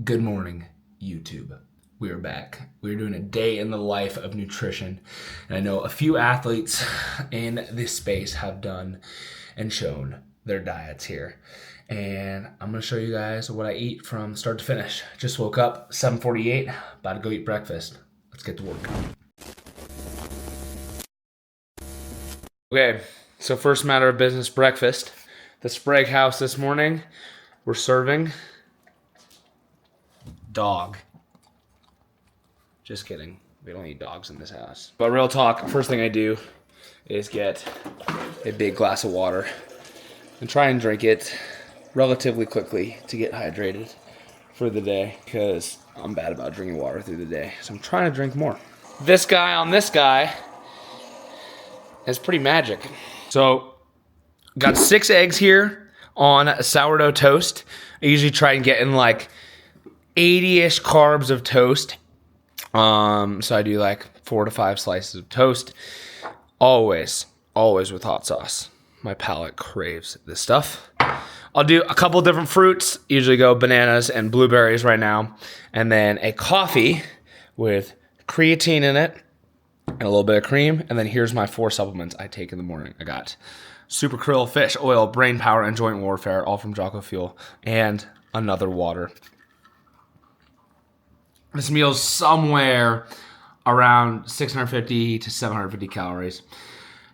Good morning, YouTube. We are back. We're doing a day in the life of nutrition. And I know a few athletes in this space have done and shown their diets here. And I'm going to show you guys what I eat from start to finish. Just woke up, 7:48, about to go eat breakfast. Let's get to work. Okay, so first matter of business, breakfast. The Sprague house this morning, we're serving dog. Just kidding. We don't eat dogs in this house. But real talk, first thing I do is get a big glass of water and try and drink it relatively quickly to get hydrated for the day, because I'm bad about drinking water through the day. So I'm trying to drink more. This guy on this guy is pretty magic. So got 6 eggs here on a sourdough toast. I usually try and get in like 80-ish carbs of toast. So I do like 4 to 5 slices of toast. Always with hot sauce. My palate craves this stuff. I'll do a couple different fruits. Usually go bananas and blueberries right now. And then a coffee with creatine in it and a little bit of cream. And then here's my 4 supplements I take in the morning. I got Super Krill, Fish Oil, Brain Power, and Joint Warfare, all from Jocko Fuel, and another water. This meal's somewhere around 650 to 750 calories.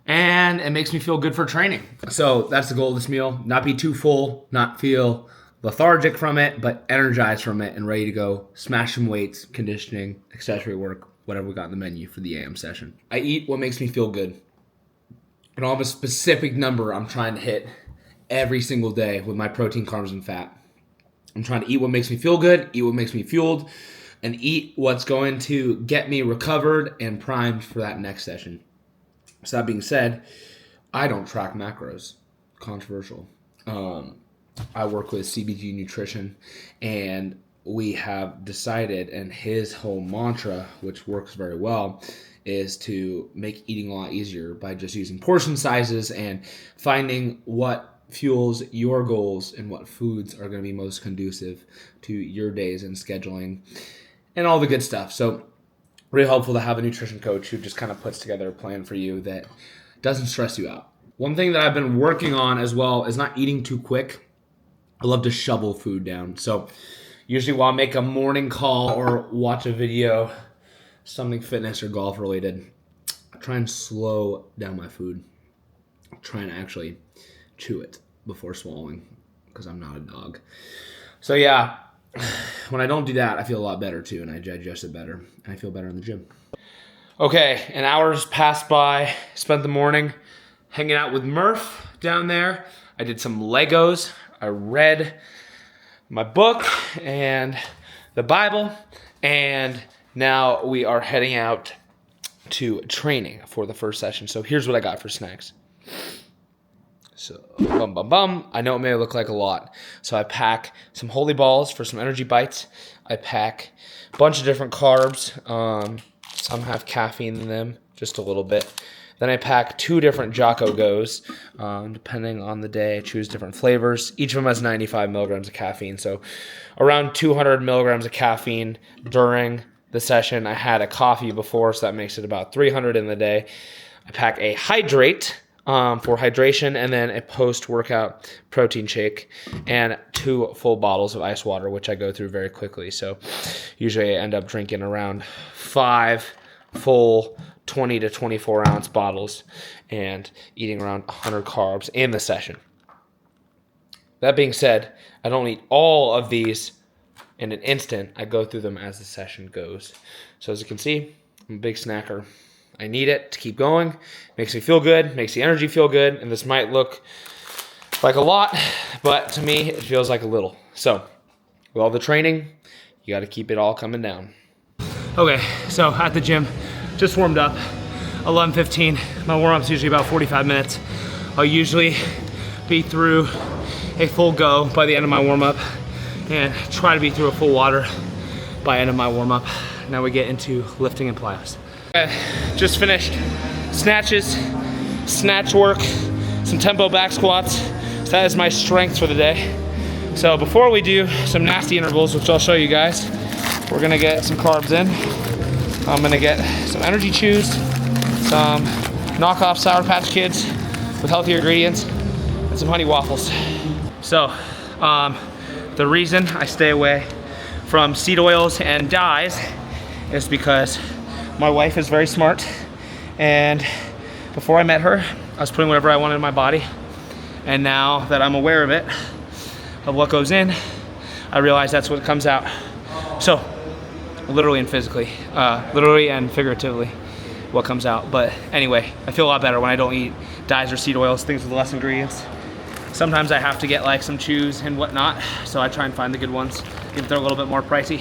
And it makes me feel good for training. So that's the goal of this meal. Not be too full, not feel lethargic from it, but energized from it and ready to go smash some weights, conditioning, accessory work, whatever we got in the menu for the AM session. I eat what makes me feel good. I don't have a specific number I'm trying to hit every single day with my protein, carbs, and fat. I'm trying to eat what makes me feel good, eat what makes me fueled, and eat what's going to get me recovered and primed for that next session. So that being said, I don't track macros. Controversial. I work with CBG Nutrition, and we have decided, and his whole mantra, which works very well, is to make eating a lot easier by just using portion sizes and finding what fuels your goals and what foods are going to be most conducive to your days and scheduling and all the good stuff. So really helpful to have a nutrition coach who just kind of puts together a plan for you that doesn't stress you out. One thing that I've been working on as well is not eating too quick. I love to shovel food down. So usually while I make a morning call or watch a video, something fitness or golf related, I try and slow down my food. I try and actually chew it before swallowing, because I'm not a dog. So yeah, when I don't do that, I feel a lot better too, and I digest it better, and I feel better in the gym. Okay, an hour's passed by. Spent the morning hanging out with Murph down there. I did some Legos. I read my book and the Bible, and now we are heading out to training for the first session. So here's what I got for snacks. So, I know it may look like a lot. So I pack some Holy Balls for some energy bites. I pack a bunch of different carbs. Some have caffeine in them, just a little bit. Then I pack 2 different Jocko Go's. Depending on the day, I choose different flavors. Each of them has 95 milligrams of caffeine. So around 200 milligrams of caffeine during the session. I had a coffee before, so that makes it about 300 in the day. I pack a Hydrate for hydration, and then a post-workout protein shake, and 2 full bottles of ice water, which I go through very quickly. So usually I end up drinking around 5 full 20 to 24 ounce bottles and eating around 100 carbs in the session. That being said, I don't eat all of these in an instant. I go through them as the session goes. So as you can see, I'm a big snacker. I need it to keep going. Makes me feel good, makes the energy feel good, and this might look like a lot, but to me, it feels like a little. So with all the training, you got to keep it all coming down. Okay, so at the gym, just warmed up, 11:15. My warm-up's usually about 45 minutes. I'll usually be through a full go by the end of my warm-up and try to be through a full water by end of my warm-up. Now we get into lifting and plyos. Just finished snatches, snatch work, some tempo back squats. So that is my strength for the day. So before we do some nasty intervals, which I'll show you guys, we're gonna get some carbs in. I'm gonna get some energy chews, some knockoff Sour Patch Kids with healthier ingredients, and some honey waffles. So, the reason I stay away from seed oils and dyes is because my wife is very smart, and before I met her, I was putting whatever I wanted in my body, and now that I'm aware of it, of what goes in, I realize that's what comes out. So, literally and physically, literally and figuratively, what comes out. But anyway, I feel a lot better when I don't eat dyes or seed oils, things with less ingredients. Sometimes I have to get like some chews and whatnot, so I try and find the good ones, even if they're a little bit more pricey.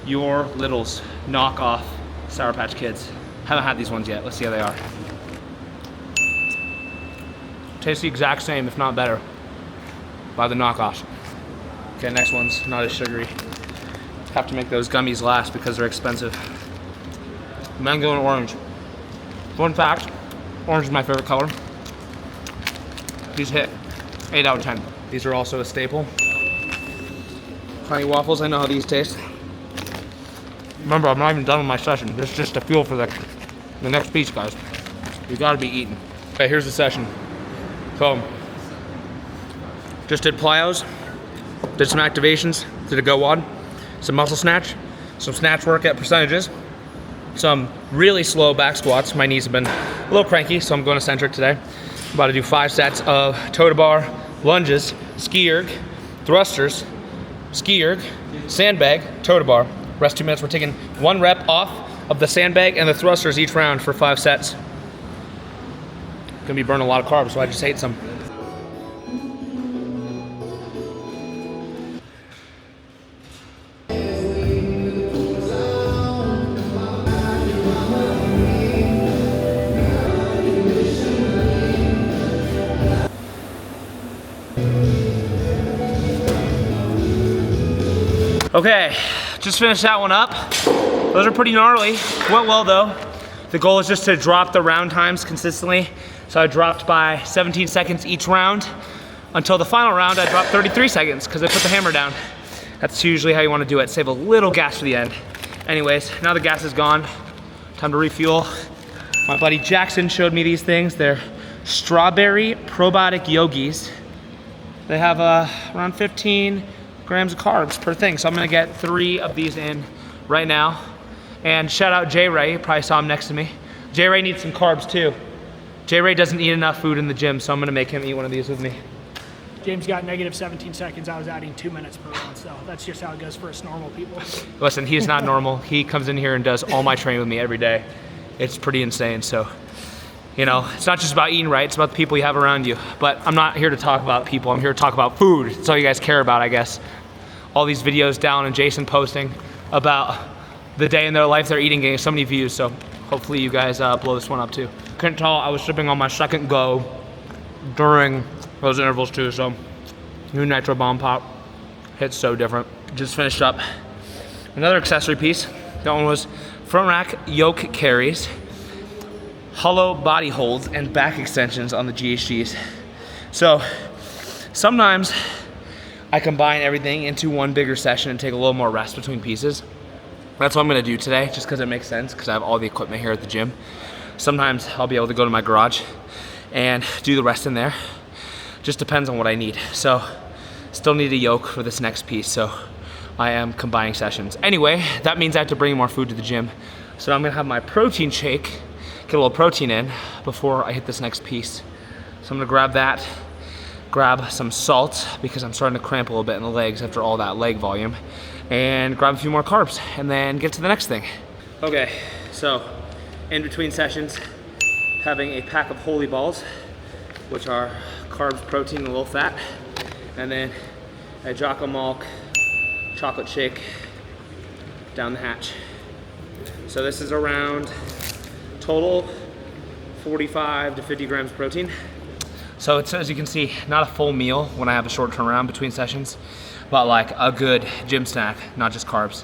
Your Littles knockoff Sour Patch Kids. Haven't had these ones yet. Let's see how they are. Tastes the exact same, if not better, by the knockoffs. Okay, next one's not as sugary. Have to make those gummies last because they're expensive. Mango and orange. Fun fact, orange is my favorite color. These hit 8 out of 10. These are also a staple. Honey waffles, I know how these taste. Remember, I'm not even done with my session. This is just a feel for the next piece, guys. You gotta be eating. Okay, here's the session. So, just did plyos, did some activations, did a go wad, some muscle snatch, some snatch work at percentages, some really slow back squats. My knees have been a little cranky, so I'm going eccentric today. I'm about to do 5 sets of toe to bar, lunges, ski erg, thrusters, ski erg, sandbag, toe to bar. Rest 2 minutes. We're taking 1 rep off of the sandbag and the thrusters each round for 5 sets. Gonna be burning a lot of carbs, so I just ate some. Okay, just finished that one up. Those are pretty gnarly. Went well though. The goal is just to drop the round times consistently. So I dropped by 17 seconds each round. Until the final round, I dropped 33 seconds because I put the hammer down. That's usually how you want to do it. Save a little gas for the end. Anyways, now the gas is gone. Time to refuel. My buddy Jackson showed me these things. They're strawberry probiotic yogis. They have around 15 grams of carbs per thing. So I'm gonna get 3 of these in right now. And shout out J Ray, you probably saw him next to me. J Ray needs some carbs too. J Ray doesn't eat enough food in the gym, so I'm gonna make him eat one of these with me. James got negative 17 seconds. I was adding 2 minutes per round, so that's just how it goes for us normal people. Listen, he's not normal. He comes in here and does all my training with me every day. It's pretty insane, so. You know, it's not just about eating right, it's about the people you have around you. But I'm not here to talk about people, I'm here to talk about food. That's all you guys care about, I guess. All these videos Dallin and Jason posting about the day in their life they're eating, getting so many views, so hopefully you guys blow this one up too. Couldn't tell I was sipping on my second go during those intervals too, so new Nitro Bomb Pop hits so different. Just finished up another accessory piece. That one was front rack yoke carries, hollow body holds, and back extensions on the GHGs. So sometimes I combine everything into one bigger session and take a little more rest between pieces. That's what I'm gonna do today, just because it makes sense, because I have all the equipment here at the gym. Sometimes I'll be able to go to my garage and do the rest in there. Just depends on what I need. So still need a yoke for this next piece, so I am combining sessions. Anyway, that means I have to bring more food to the gym. So I'm gonna have my protein shake, get a little protein in before I hit this next piece. So I'm gonna grab that, grab some salt because I'm starting to cramp a little bit in the legs after all that leg volume, and grab a few more carbs and then get to the next thing. Okay, so in between sessions, having a pack of Holy Balls, which are carbs, protein, and a little fat, and then a Jocko Malk chocolate shake down the hatch. So this is around total 45 to 50 grams of protein. So it's, as you can see, not a full meal when I have a short turnaround between sessions, but like a good gym snack, not just carbs.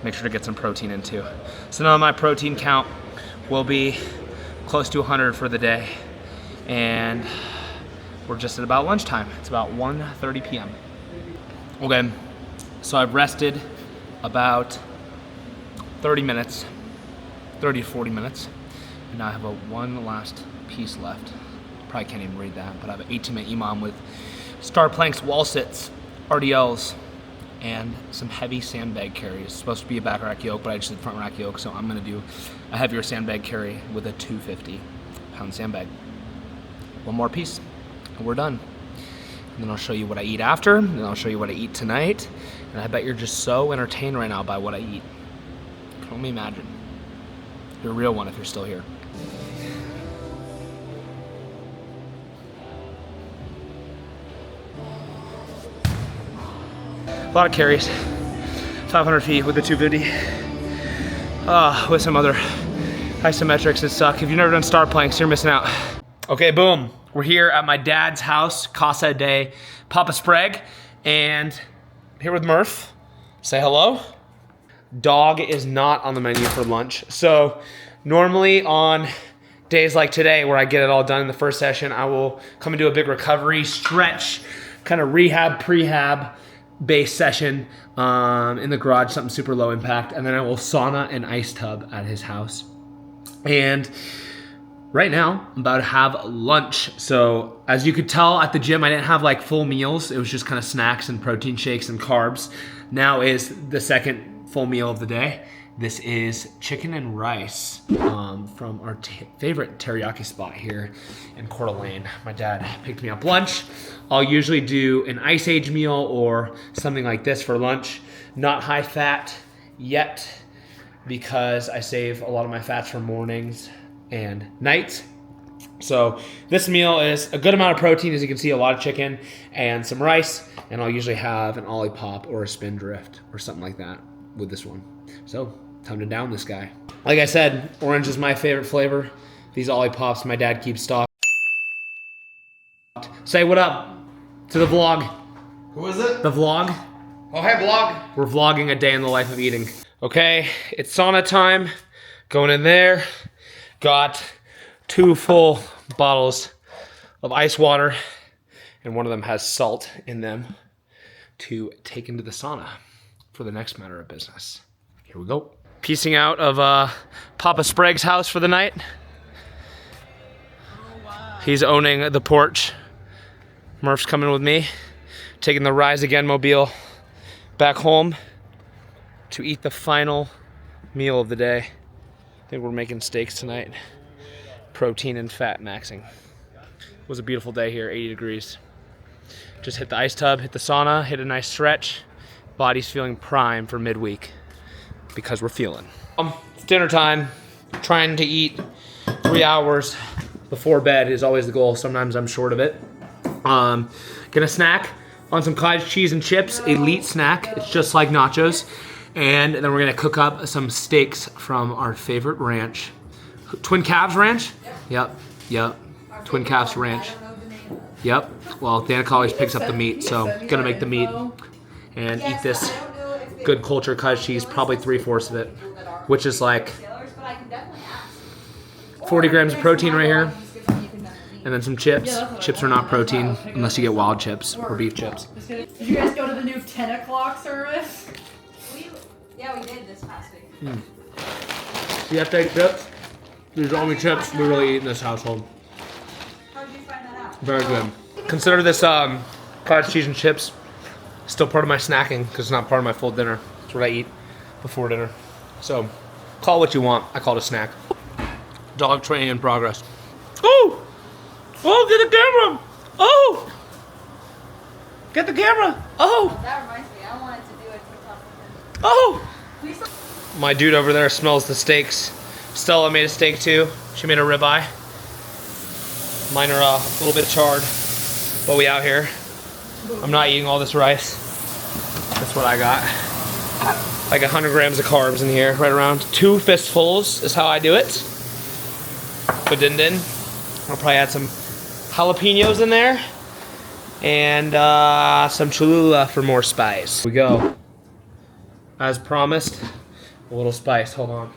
Make sure to get some protein in too. So now my protein count will be close to 100 for the day, and we're just at about lunchtime. It's about 1:30 p.m. Okay, so I've rested about 30 minutes, 30 to 40 minutes, and now I have one last piece left. Probably can't even read that, but I have an 18-minute EMOM with star planks, wall sits, RDLs, and some heavy sandbag carries. It's supposed to be a back rack yoke, but I just did front rack yoke, so I'm gonna do a heavier sandbag carry with a 250-pound sandbag. One more piece, and we're done. And then I'll show you what I eat after, and then I'll show you what I eat tonight. And I bet you're just so entertained right now by what I eat. You can only imagine. You're a real one if you're still here. A lot of carries. 500 feet with the 250. With some other isometrics that suck. If you've never done star planks, you're missing out. Okay, boom. We're here at my dad's house, Casa de Papa Sprague, and here with Murph. Say hello. Dog is not on the menu for lunch. So normally on days like today where I get it all done in the first session, I will come and do a big recovery, stretch, kind of rehab, prehab based session in the garage, something super low impact, and then I will sauna and ice tub at his house. And right now, I'm about to have lunch. So as you could tell at the gym, I didn't have like full meals. It was just kind of snacks and protein shakes and carbs. Now is the second full meal of the day. This is chicken and rice from our favorite teriyaki spot here in Coeur d'Alene. My dad picked me up lunch. I'll usually do an Ice Age meal or something like this for lunch. Not high fat yet because I save a lot of my fats for mornings and nights. So this meal is a good amount of protein, as you can see, a lot of chicken and some rice, and I'll usually have an ollie pop or a spin drift or something like that with this one. So time to down this guy. Like I said, orange is my favorite flavor. These ollie pops my dad keeps stocked. Say what up to the vlog. Who is it? The vlog. Oh, hey, vlog. We're vlogging a day in the life of eating. Okay, it's sauna time. Going in there. Got 2 full bottles of ice water, and one of them has salt in them to take into the sauna for the next matter of business. Here we go. Piecing out of Papa Sprague's house for the night. He's owning the porch. Murph's coming with me, taking the Rise Again mobile back home to eat the final meal of the day. I think we're making steaks tonight. Protein and fat maxing. It was a beautiful day here, 80 degrees. Just hit the ice tub, hit the sauna, hit a nice stretch. Body's feeling prime for midweek because we're feeling. It's dinner time. Trying to eat 3 hours before bed is always the goal. Sometimes I'm short of it. Gonna snack on some cottage cheese and chips, elite snack. It's just like nachos. And then we're gonna cook up some steaks from our favorite ranch. Twin Calves Ranch? Yep. Twin Calves Ranch. Yep. Well, Danica always picks up the meat, so gonna make the meat and eat this good culture cottage cheese, probably 3/4 of it, which is like 40 grams of protein right here. And then some chips. Chips are not protein unless you get wild chips or beef chips. Did you guys go to the new 10 o'clock service? Yeah, we did this past week. Do you have to take chips? These are only chips we really eat in this household. How did you find that out? Very good. Consider this cottage cheese and chips still part of my snacking because it's not part of my full dinner. It's what I eat before dinner. So call it what you want. I call it a snack. Dog training in progress. Oh! Oh, get the camera! Oh! Get the camera! Oh! That reminds me, I wanted to do a TikTok with him. Oh! My dude over there smells the steaks. Stella made a steak too. She made a ribeye. Mine are a little bit charred, but we out here. I'm not eating all this rice. That's what I got. Like 100 grams of carbs in here, right around 2 fistfuls is how I do it. But din. I'll probably add some jalapenos in there and some Cholula for more spice. Here we go. As promised, a little spice. Hold on.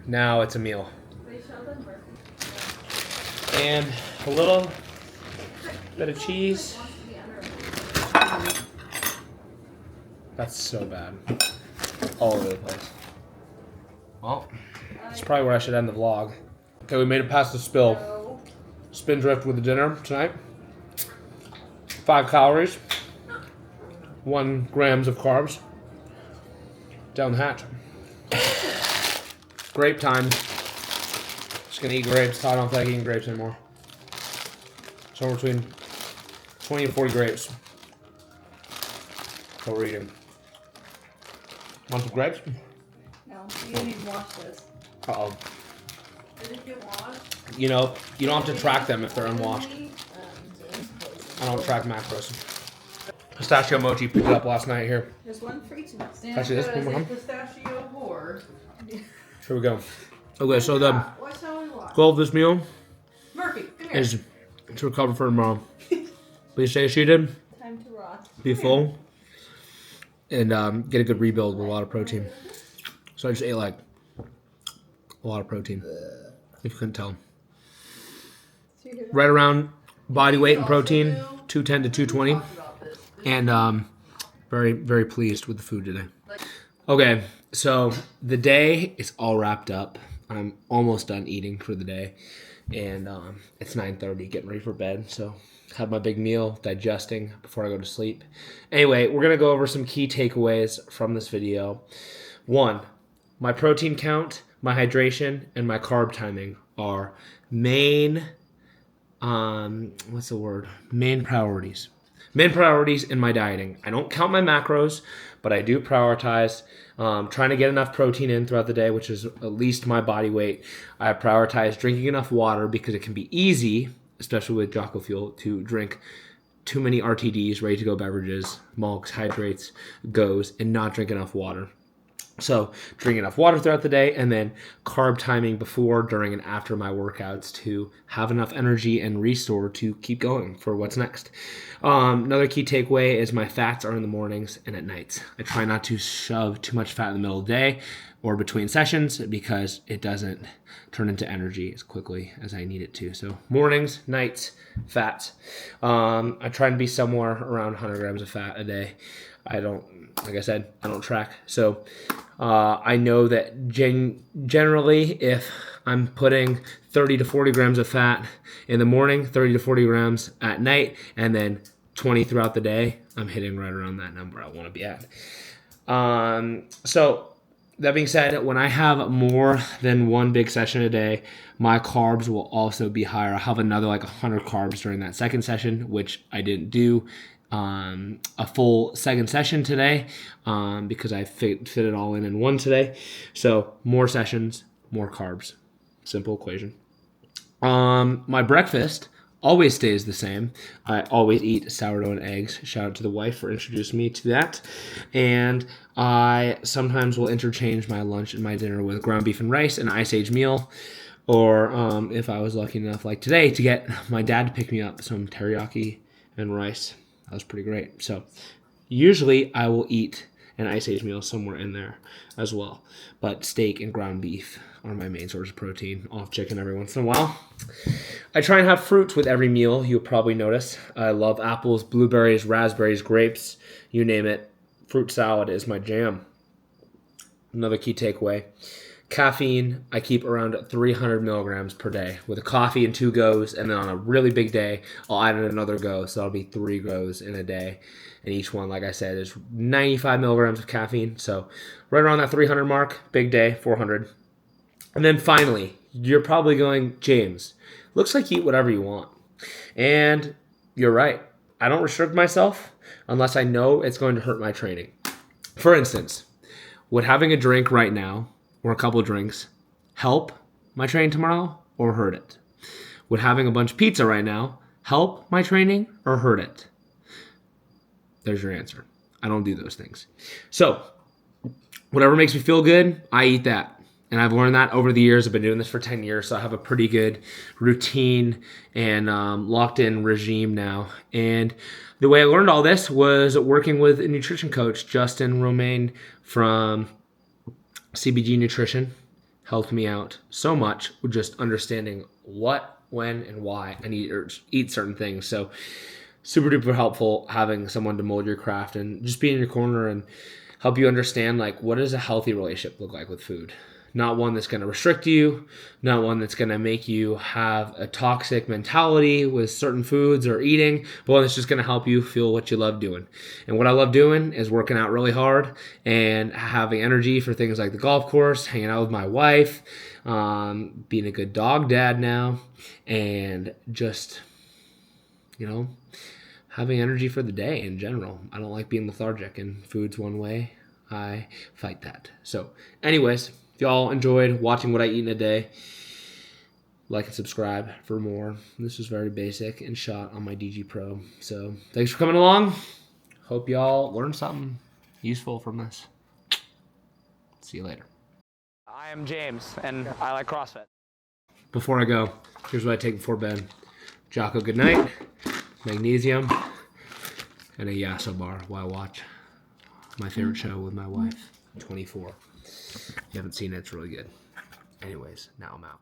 Now it's a meal. And a little bit of cheese. That's so bad. All over the place. Well, that's probably where I should end the vlog. Okay, we made it past the spill. No. Spindrift with the dinner tonight. 5 calories. 1 grams of carbs. Down the hatch. Grape time. Just gonna eat grapes. I don't feel like eating grapes anymore. Somewhere between 20 and 40 grapes. That's what we're eating. Want some grapes? No, you don't even wash this. Uh-oh. Did it get washed? You know, you don't have to track them if they're unwashed. I don't track macros. Pistachio mochi picked it up last night here. There's one for each of us. Actually, this one more, huh? Pistachio board. Here we go. Okay, so the What's how we watch? goal of this meal Murphy, come here. is to recover for tomorrow. Please stay seated, Time to rot. be full, and get a good rebuild with a lot of protein. So I just ate like a lot of protein, if you couldn't tell. Right around body weight and protein, 210 to 220. And very, very pleased with the food today. Okay, so the day is all wrapped up. I'm almost done eating for the day. And it's 9:30, getting ready for bed. So had my big meal, digesting before I go to sleep. Anyway, we're going to go over some key takeaways from this video. 1, my protein count, my hydration, and my carb timing are main, main priorities. Main priorities in my dieting. I don't count my macros, but I do prioritize trying to get enough protein in throughout the day, which is at least my body weight. I prioritize drinking enough water because it can be easy, especially with Jocko Fuel, to drink too many RTDs, ready-to-go beverages, mulks, hydrates, goes, and not drink enough water. So drink enough water throughout the day, and then carb timing before, during, and after my workouts to have enough energy and restore to keep going for what's next. Another key takeaway is my fats are in the mornings and at nights. I try not to shove too much fat in the middle of the day or between sessions because it doesn't turn into energy as quickly as I need it to. So mornings, nights, fats. I try and be somewhere around 100 grams of fat a day. Like I said, I don't track. So I know that generally if I'm putting 30 to 40 grams of fat in the morning, 30 to 40 grams at night, and then 20 throughout the day, I'm hitting right around that number I want to be at. So that being said, when I have more than one big session a day, my carbs will also be higher. I'll have another like 100 carbs during that second session, which I didn't do a full second session today because I fit it all in one today. So more sessions, more carbs. Simple equation. My breakfast always stays the same. I always eat sourdough and eggs. Shout out to the wife for introducing me to that. And I sometimes will interchange my lunch and my dinner with ground beef and rice, an ice age meal. Or if I was lucky enough, like today, to get my dad to pick me up some teriyaki and rice. That was pretty great. So usually I will eat an ice age meal somewhere in there as well. But steak and ground beef are my main source of protein. Off chicken every once in a while. I try and have fruit with every meal, you'll probably notice. I love apples, blueberries, raspberries, grapes, you name it. Fruit salad is my jam. Another key takeaway. Caffeine, I keep around 300 milligrams per day with a coffee and 2 goes, and then on a really big day, I'll add in another go, so that'll be 3 goes in a day. And each one, like I said, is 95 milligrams of caffeine, so right around that 300 mark, big day, 400. And then finally, you're probably going, James, looks like you eat whatever you want. And you're right. I don't restrict myself unless I know it's going to hurt my training. For instance, would having a drink right now or a couple of drinks help my training tomorrow or hurt it? Would having a bunch of pizza right now help my training or hurt it? There's your answer. I don't do those things. So whatever makes me feel good, I eat that. And I've learned that over the years. I've been doing this for 10 years, so I have a pretty good routine and locked-in regime now. And the way I learned all this was working with a nutrition coach, Justin Romaine from CBG Nutrition. Helped me out so much with just understanding what, when, and why I need to eat certain things. So super duper helpful having someone to mold your craft and just be in your corner and help you understand like what does a healthy relationship look like with food. Not one that's going to restrict you, not one that's going to make you have a toxic mentality with certain foods or eating, but one that's just going to help you feel what you love doing. And what I love doing is working out really hard and having energy for things like the golf course, hanging out with my wife, being a good dog dad now, and just, having energy for the day in general. I don't like being lethargic, and food's one way I fight that. So anyways, if y'all enjoyed watching what I eat in a day, like and subscribe for more. This was very basic and shot on my DG Pro. So thanks for coming along. Hope y'all learned something useful from this. See you later. I am James, and I like CrossFit. Before I go, here's what I take before bed. Jocko Goodnight, magnesium, and a Yasso bar while I watch my favorite show with my wife, 24. If you haven't seen it, it's really good. Anyways, now I'm out.